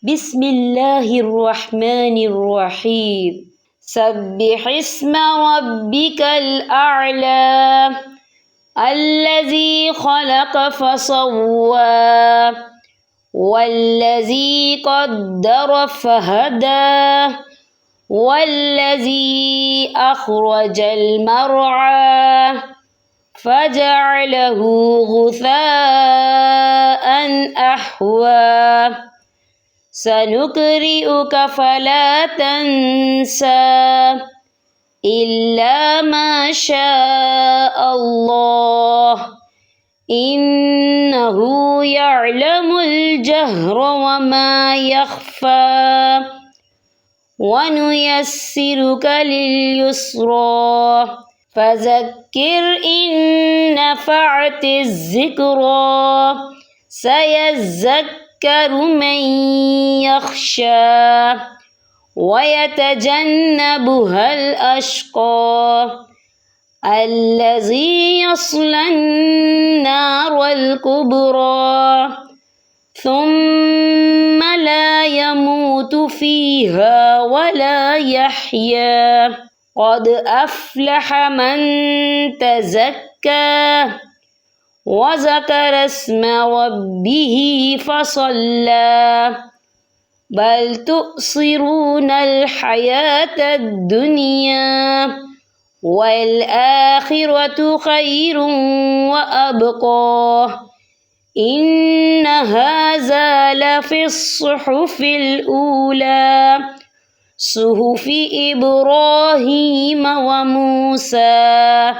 بسم الله الرحمن الرحيم. سبح اسم ربك الأعلى الذي خلق فسوى والذي قدر فهدى والذي أخرج المرعى فجعله غثاء أحوى سنقرئك فلا تنسى إلا ما شاء الله إنه يعلم الجهر وما يخفى ونيسرك لليسرى فذكر إن نفعت الذكرى سيذكر من يخشى ويتجنبها الأشقى الذي يصلى النار الكبرى ثم لا يموت فيها ولا يحيا قد أفلح من تزكى وذكر اسم ربه فصلى بل تؤثرون الحياة الدنيا والآخرة خير وأبقى إن هذا لفي الصحف الأولى صحف إبراهيم وموسى.